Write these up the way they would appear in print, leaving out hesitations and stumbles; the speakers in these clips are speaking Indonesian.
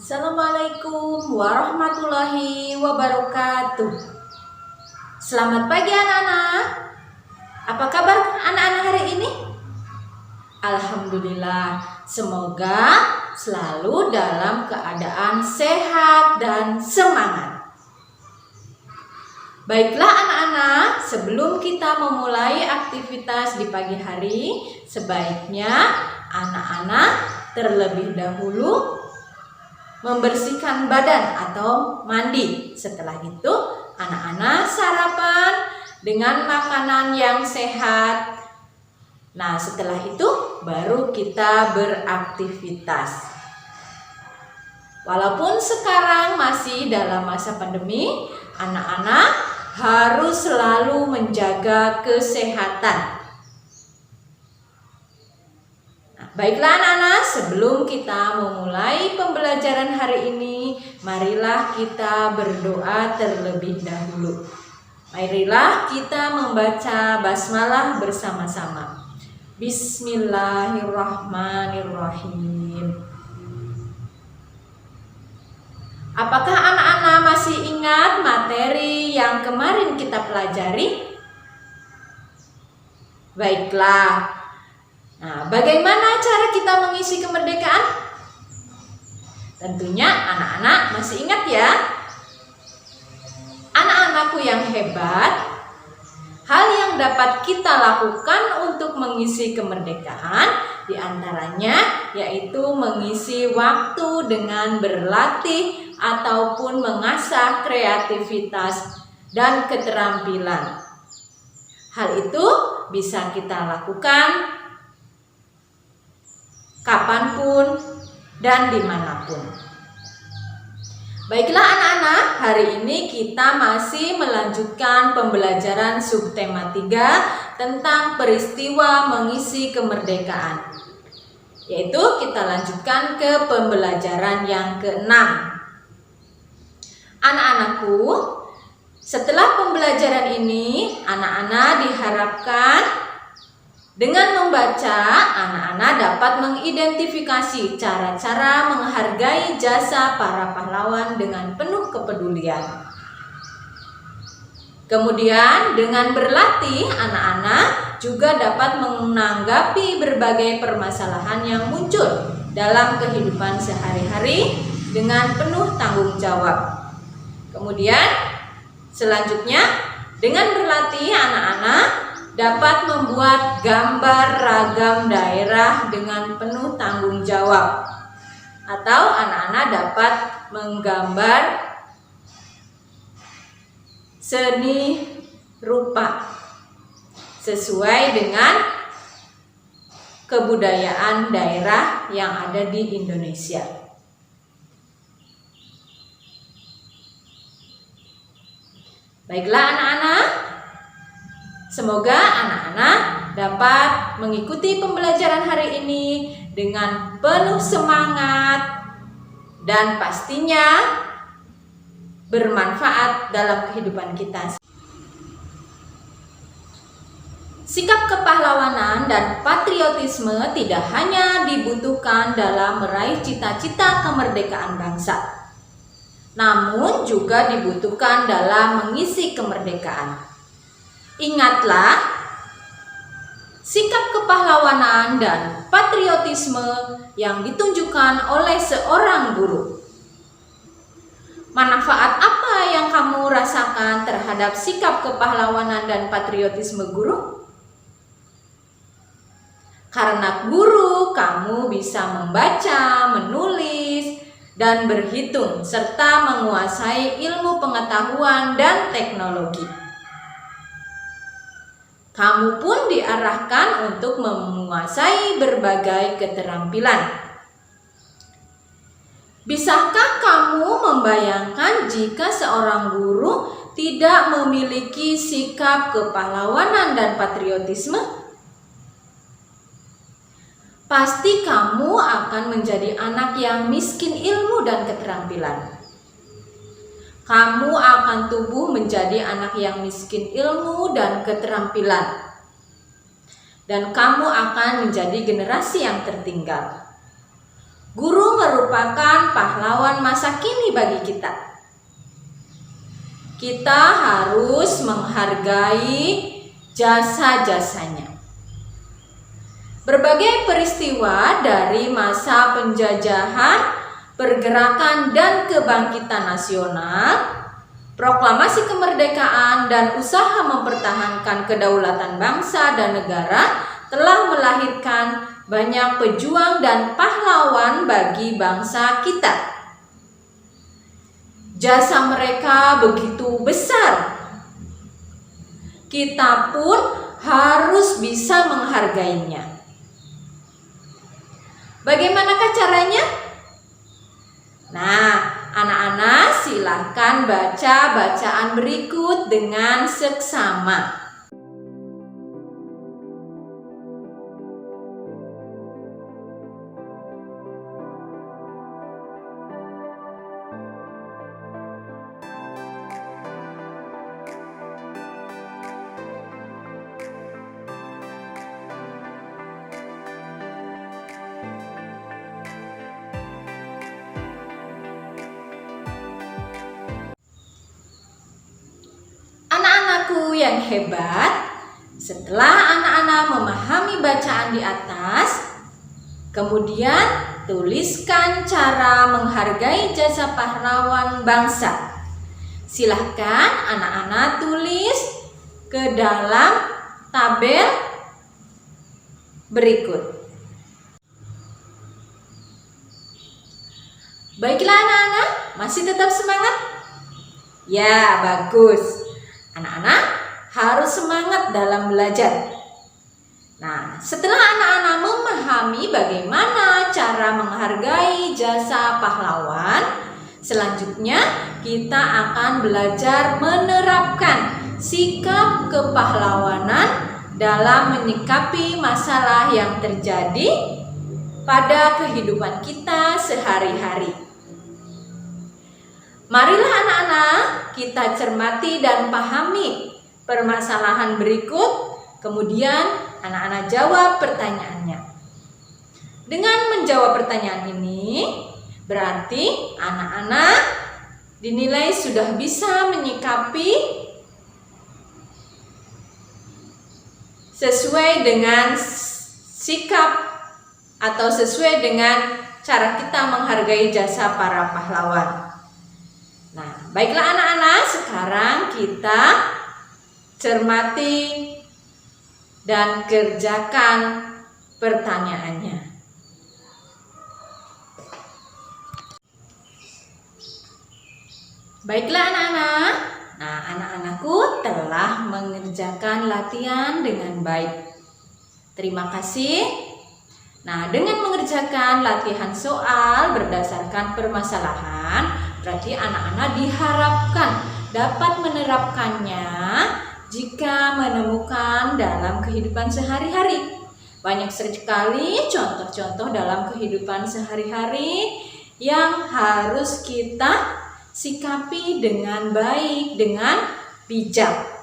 Assalamualaikum warahmatullahi wabarakatuh. Selamat pagi anak-anak. Apa kabar anak-anak hari ini? Alhamdulillah, semoga selalu dalam keadaan sehat dan semangat. Baiklah anak-anak, sebelum kita memulai aktivitas di pagi hari, sebaiknya anak-anak terlebih dahulu membersihkan badan atau mandi. Setelah itu anak-anak sarapan dengan makanan yang sehat. Nah, setelah itu baru kita beraktivitas. Walaupun sekarang masih dalam masa pandemi, anak-anak harus selalu menjaga kesehatan. Baiklah anak-anak, sebelum kita memulai pembelajaran hari ini, marilah kita berdoa terlebih dahulu. Marilah kita membaca basmalah bersama-sama. Bismillahirrahmanirrahim. Apakah anak-anak masih ingat materi yang kemarin kita pelajari? Baiklah. Nah, bagaimana cara kita mengisi kemerdekaan? Tentunya anak-anak masih ingat ya. Anak-anakku yang hebat, hal yang dapat kita lakukan untuk mengisi kemerdekaan diantaranya yaitu mengisi waktu dengan berlatih ataupun mengasah kreativitas dan keterampilan. Hal itu bisa kita lakukan kapanpun dan dimanapun. Baiklah anak-anak, hari ini kita masih melanjutkan pembelajaran subtema 3 tentang peristiwa mengisi kemerdekaan. Yaitu kita lanjutkan ke pembelajaran yang ke-6. Anak-anakku, setelah pembelajaran ini, anak-anak diharapkan dengan membaca, anak-anak dapat mengidentifikasi cara-cara menghargai jasa para pahlawan dengan penuh kepedulian. Kemudian, dengan berlatih, anak-anak juga dapat menanggapi berbagai permasalahan yang muncul dalam kehidupan sehari-hari dengan penuh tanggung jawab. Kemudian, selanjutnya, dengan berlatih, anak-anak dapat membuat gambar ragam daerah dengan penuh tanggung jawab, atau anak-anak dapat menggambar seni rupa sesuai dengan kebudayaan daerah yang ada di Indonesia. Baiklah anak-anak, semoga anak-anak dapat mengikuti pembelajaran hari ini dengan penuh semangat dan pastinya bermanfaat dalam kehidupan kita. Sikap kepahlawanan dan patriotisme tidak hanya dibutuhkan dalam meraih cita-cita kemerdekaan bangsa, namun juga dibutuhkan dalam mengisi kemerdekaan. Ingatlah, sikap kepahlawanan dan patriotisme yang ditunjukkan oleh seorang guru. Manfaat apa yang kamu rasakan terhadap sikap kepahlawanan dan patriotisme guru? Karena guru, kamu bisa membaca, menulis, dan berhitung, serta menguasai ilmu pengetahuan dan teknologi. Kamu pun diarahkan untuk menguasai berbagai keterampilan. Bisakah kamu membayangkan jika seorang guru tidak memiliki sikap kepahlawanan dan patriotisme? Pasti kamu akan menjadi anak yang miskin ilmu dan keterampilan. Kamu akan tumbuh menjadi anak yang miskin ilmu dan keterampilan. Dan kamu akan menjadi generasi yang tertinggal. Guru merupakan merupakan pahlawan masa kini bagi kita. Kita harus menghargai jasa-jasanya. Berbagai peristiwa dari masa penjajahan, pergerakan dan kebangkitan nasional, proklamasi kemerdekaan dan usaha mempertahankan kedaulatan bangsa dan negara telah melahirkan banyak pejuang dan pahlawan bagi bangsa kita. Jasa mereka begitu besar. Kita pun harus bisa menghargainya. Bagaimanakah caranya? Nah, anak-anak silahkan baca bacaan berikut dengan seksama. Anak-anakku yang hebat, setelah anak-anak memahami bacaan di atas, kemudian tuliskan cara menghargai jasa pahlawan bangsa. Silahkan anak-anak tulis ke dalam tabel berikut. Baiklah anak-anak, masih tetap semangat? Ya, bagus. Anak-anak harus semangat dalam belajar. Nah, setelah anak-anak memahami bagaimana cara menghargai jasa pahlawan, selanjutnya kita akan belajar menerapkan sikap kepahlawanan dalam menyikapi masalah yang terjadi pada kehidupan kita sehari-hari. Marilah anak-anak kita cermati dan pahami permasalahan berikut, kemudian anak-anak jawab pertanyaannya. Dengan menjawab pertanyaan ini, berarti anak-anak dinilai sudah bisa menyikapi sesuai dengan sikap atau sesuai dengan cara kita menghargai jasa para pahlawan. Nah, baiklah anak-anak, sekarang kita cermati dan kerjakan pertanyaannya. Baiklah anak-anak. Nah, anak-anakku telah mengerjakan latihan dengan baik. Terima kasih. Nah, dengan mengerjakan latihan soal berdasarkan permasalahan, berarti anak-anak diharapkan dapat menerapkannya jika menemukan dalam kehidupan sehari-hari. Banyak sekali contoh-contoh dalam kehidupan sehari-hari yang harus kita sikapi dengan baik, dengan bijak.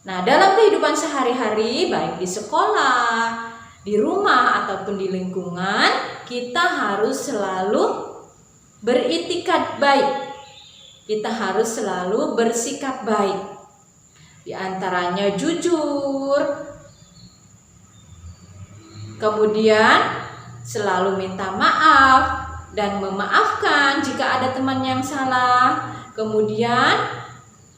Nah, dalam kehidupan sehari-hari, baik di sekolah, di rumah, ataupun di lingkungan, kita harus selalu beritikat baik. Kita harus selalu bersikap baik. Di antaranya jujur, kemudian selalu minta maaf dan memaafkan jika ada teman yang salah, kemudian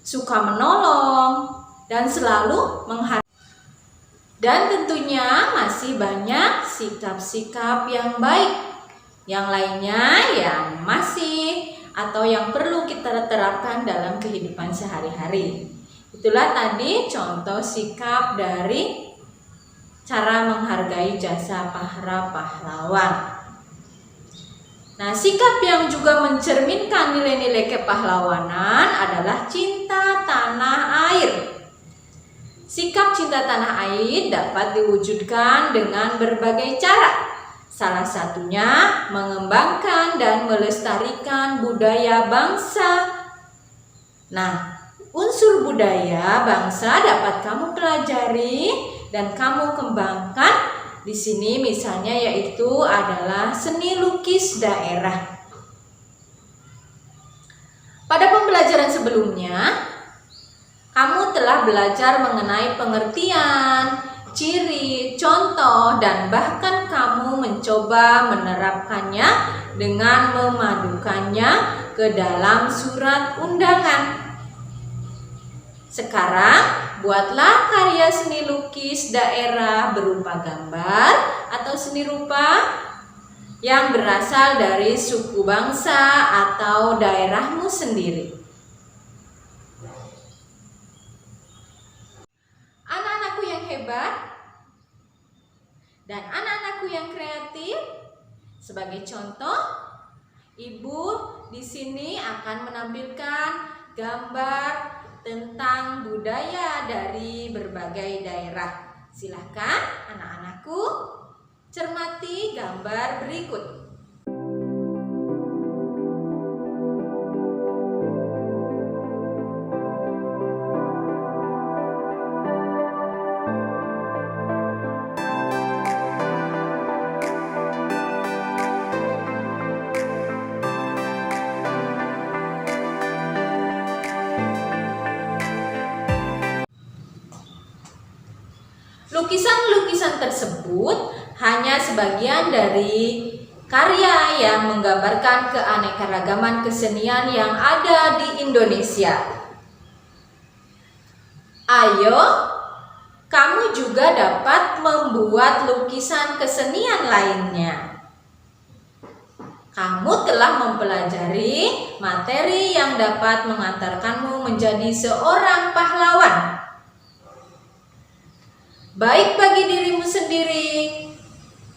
suka menolong dan selalu menghargai. Dan tentunya masih banyak sikap-sikap yang baik yang lainnya yang masih atau yang perlu kita terapkan dalam kehidupan sehari-hari. Itulah tadi contoh sikap dari cara menghargai jasa para pahlawan. Nah, sikap yang juga mencerminkan nilai-nilai kepahlawanan adalah cinta tanah air. Sikap cinta tanah air dapat diwujudkan dengan berbagai cara. Salah satunya mengembangkan dan melestarikan budaya bangsa. Nah, unsur budaya bangsa dapat kamu pelajari dan kamu kembangkan di sini misalnya yaitu adalah seni lukis daerah. Pada pembelajaran sebelumnya, kamu telah belajar mengenai pengertian, ciri, contoh, dan bahkan kamu mencoba menerapkannya dengan memadukannya ke dalam surat undangan. Sekarang, buatlah karya seni lukis daerah berupa gambar atau seni rupa yang berasal dari suku bangsa atau daerahmu sendiri. Anak-anakku yang hebat dan anak-anakku yang kreatif, sebagai contoh, Ibu di sini akan menampilkan gambar tentang budaya dari berbagai daerah. Silakan anak-anakku cermati gambar berikut. Lukisan-lukisan tersebut hanya sebagian dari karya yang menggambarkan keanekaragaman kesenian yang ada di Indonesia. Ayo, kamu juga dapat membuat lukisan kesenian lainnya. Kamu telah mempelajari materi yang dapat mengantarkanmu menjadi seorang pahlawan, baik bagi dirimu sendiri,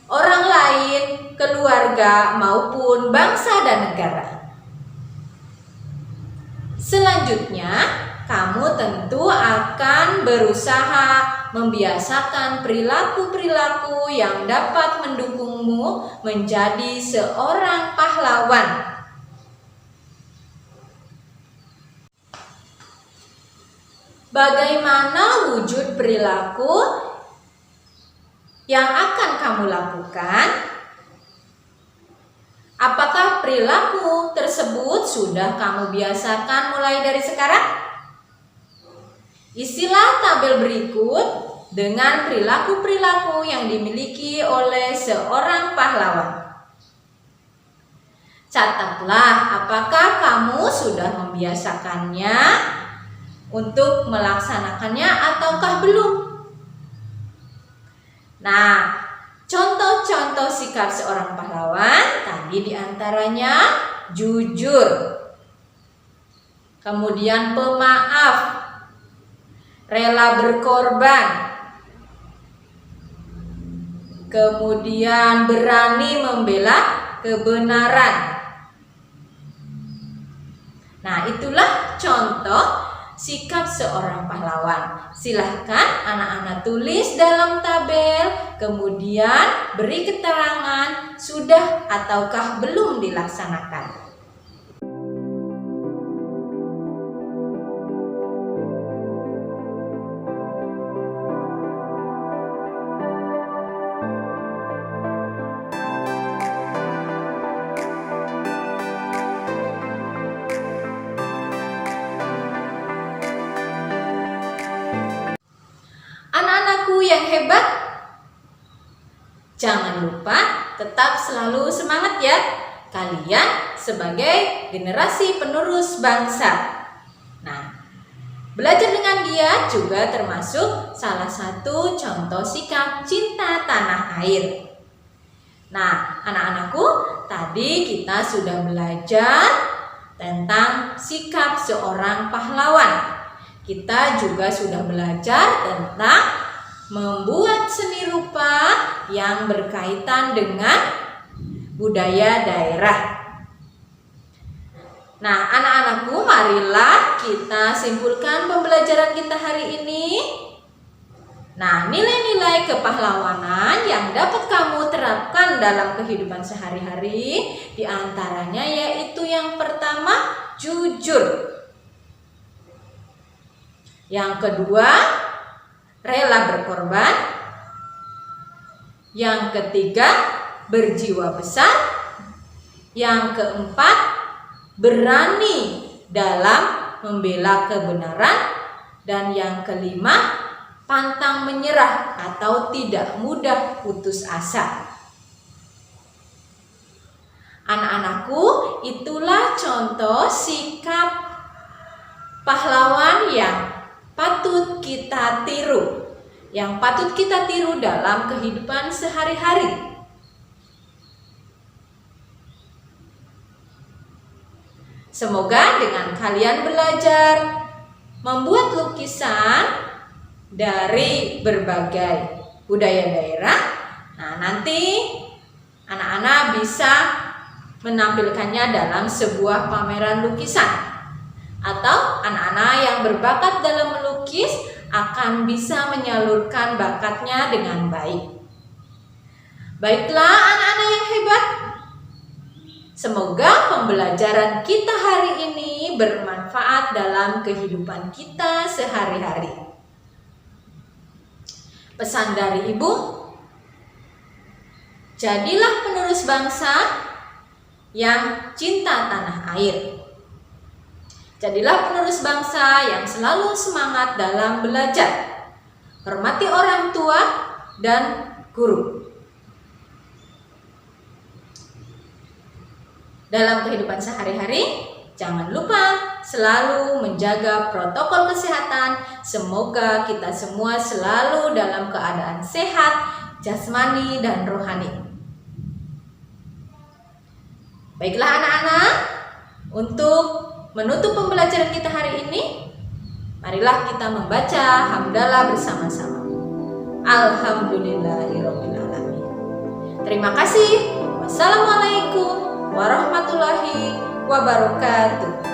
orang lain, keluarga, maupun bangsa dan negara. Selanjutnya, kamu tentu akan berusaha membiasakan perilaku-perilaku yang dapat mendukungmu menjadi seorang pahlawan. Bagaimana wujud perilaku yang akan kamu lakukan? Apakah perilaku tersebut sudah kamu biasakan mulai dari sekarang? Isilah tabel berikut dengan perilaku-perilaku yang dimiliki oleh seorang pahlawan. Catatlah apakah kamu sudah membiasakannya untuk melaksanakannya ataukah belum. Nah, contoh-contoh sikap seorang pahlawan tadi diantaranya jujur, kemudian pemaaf, rela berkorban, kemudian berani membela kebenaran. Nah, itulah contoh sikap seorang pahlawan. Silahkan anak-anak tulis dalam tabel, kemudian beri keterangan sudah ataukah belum dilaksanakan. Yang hebat, jangan lupa tetap selalu semangat ya. Kalian sebagai generasi penerus bangsa. Nah, belajar dengan giat juga termasuk salah satu contoh sikap cinta tanah air. Nah, anak-anakku, tadi kita sudah belajar tentang sikap seorang pahlawan. Kita juga sudah belajar tentang membuat seni rupa yang berkaitan dengan budaya daerah. Nah, anak-anakku, marilah kita simpulkan pembelajaran kita hari ini. Nah, nilai-nilai kepahlawanan yang dapat kamu terapkan dalam kehidupan sehari-hari diantaranya yaitu yang pertama, jujur. Yang kedua, rela berkorban. Yang ketiga, berjiwa besar. Yang keempat, berani dalam membela kebenaran. Dan yang kelima, pantang menyerah atau tidak mudah putus asa. Anak-anakku, itulah contoh sikap pahlawan yang patut kita tiru. Yang patut kita tiru dalam kehidupan sehari-hari. Semoga dengan kalian belajar membuat lukisan dari berbagai budaya daerah, nanti anak-anak bisa menampilkannya dalam sebuah pameran lukisan. Atau anak-anak yang berbakat dalam melukis akan bisa menyalurkan bakatnya dengan baik. Baiklah anak-anak yang hebat, semoga pembelajaran kita hari ini bermanfaat dalam kehidupan kita sehari-hari. Pesan dari Ibu, jadilah penerus bangsa yang cinta tanah air. Jadilah penerus bangsa yang selalu semangat dalam belajar. Hormati orang tua dan guru. Dalam kehidupan sehari-hari, jangan lupa selalu menjaga protokol kesehatan. Semoga kita semua selalu dalam keadaan sehat, jasmani dan rohani. Baiklah anak-anak, untuk menutup pembelajaran kita hari ini, marilah kita membaca hamdalah bersama-sama. Alhamdulillahirobbilalamin. Terima kasih. Wassalamualaikum warahmatullahi wabarakatuh.